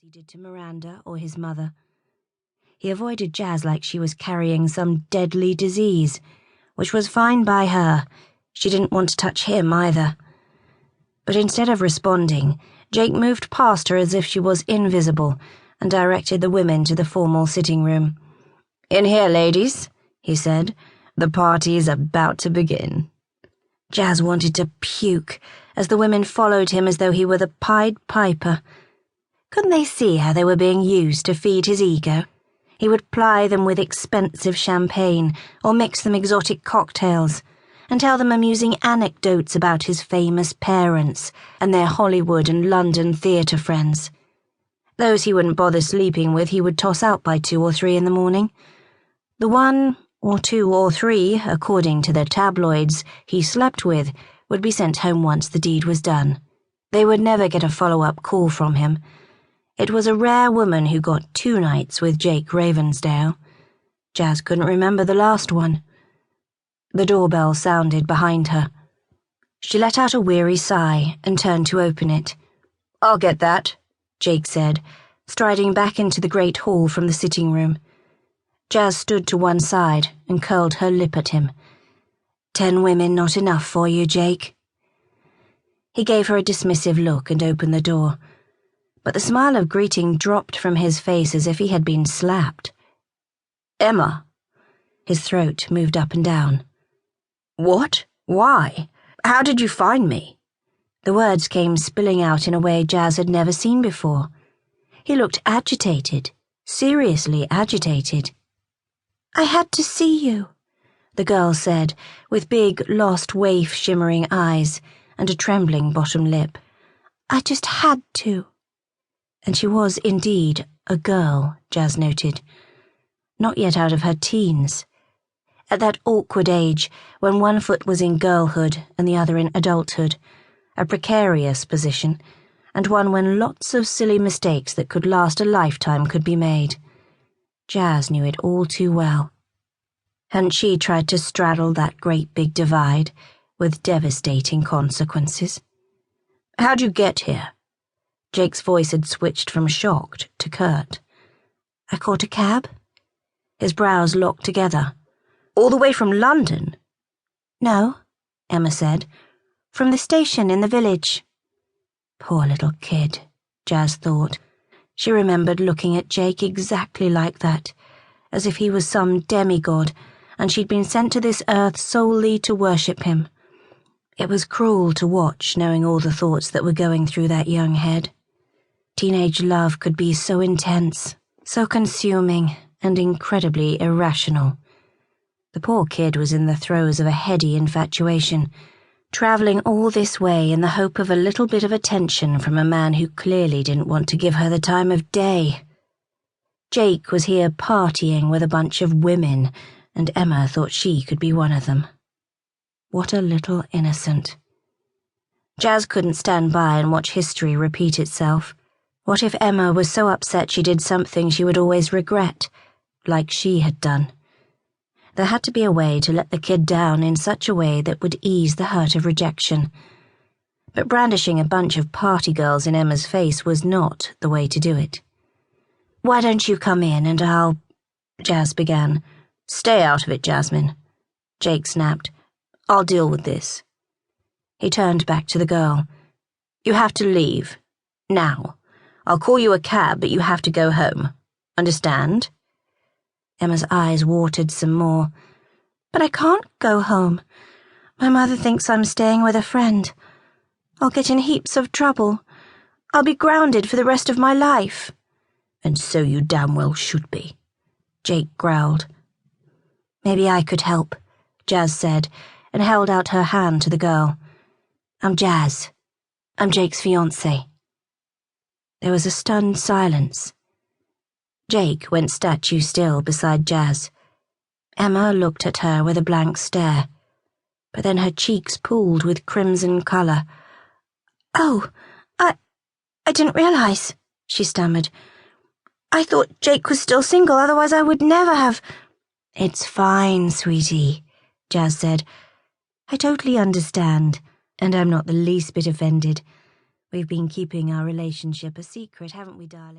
he did to Miranda or his mother. He avoided Jazz like she was carrying some deadly disease, which was fine by her. She didn't want to touch him either. But instead of responding, Jake moved past her as if she was invisible and directed the women to the formal sitting room. "In here, ladies," he said. "The party's about to begin." Jazz wanted to puke as the women followed him as though he were the Pied Piper. Couldn't they see how they were being used to feed his ego? He would ply them with expensive champagne or mix them exotic cocktails and tell them amusing anecdotes about his famous parents and their Hollywood and London theatre friends. Those he wouldn't bother sleeping with he would toss out by 2 or 3 in the morning. The 1 or 2 or 3, according to the tabloids, he slept with would be sent home once the deed was done. They would never get a follow-up call from him. It was a rare woman who got 2 nights with Jake Ravensdale. Jazz couldn't remember the last one. The doorbell sounded behind her. She let out a weary sigh and turned to open it. "I'll get that," Jake said, striding back into the great hall from the sitting room. Jazz stood to one side and curled her lip at him. 10 women not enough for you, Jake?" He gave her a dismissive look and opened the door, but the smile of greeting dropped from his face as if he had been slapped. "Emma." His throat moved up and down. "What? Why? How did you find me?" The words came spilling out in a way Jazz had never seen before. He looked agitated, seriously agitated. "I had to see you," the girl said, with big, lost waif shimmering eyes and a trembling bottom lip. "I just had to." And she was indeed a girl, Jazz noted. Not yet out of her teens. At that awkward age when one foot was in girlhood and the other in adulthood, a precarious position, and one when lots of silly mistakes that could last a lifetime could be made. Jazz knew it all too well. Hadn't she tried to straddle that great big divide with devastating consequences? "How'd you get here?" Jake's voice had switched from shocked to curt. "I caught a cab." His brows locked together. "All the way from London?" "No," Emma said. "From the station in the village." Poor little kid, Jazz thought. She remembered looking at Jake exactly like that, as if he was some demigod, and she'd been sent to this earth solely to worship him. It was cruel to watch, knowing all the thoughts that were going through that young head. Teenage love could be so intense, so consuming, and incredibly irrational. The poor kid was in the throes of a heady infatuation, travelling all this way in the hope of a little bit of attention from a man who clearly didn't want to give her the time of day. Jake was here partying with a bunch of women, and Emma thought she could be one of them. What a little innocent. Jazz couldn't stand by and watch history repeat itself. What if Emma was so upset she did something she would always regret, like she had done? There had to be a way to let the kid down in such a way that would ease the hurt of rejection. But brandishing a bunch of party girls in Emma's face was not the way to do it. "Why don't you come in and I'll—" Jazz began. "Stay out of it, Jasmine," Jake snapped. "I'll deal with this." He turned back to the girl. "You have to leave. Now. I'll call you a cab, but you have to go home. Understand?" Emma's eyes watered some more. "But I can't go home. My mother thinks I'm staying with a friend. I'll get in heaps of trouble. I'll be grounded for the rest of my life." "And so you damn well should be," Jake growled. "Maybe I could help," Jazz said, and held out her hand to the girl. "I'm Jazz. I'm Jake's fiancée." There was a stunned silence. Jake went statue still beside Jazz. Emma looked at her with a blank stare, but then her cheeks pooled with crimson colour. "Oh, I didn't realise," she stammered. "I thought Jake was still single, otherwise I would never have—" "It's fine, sweetie," Jazz said. "I totally understand, and I'm not the least bit offended. We've been keeping our relationship a secret, haven't we, darling?"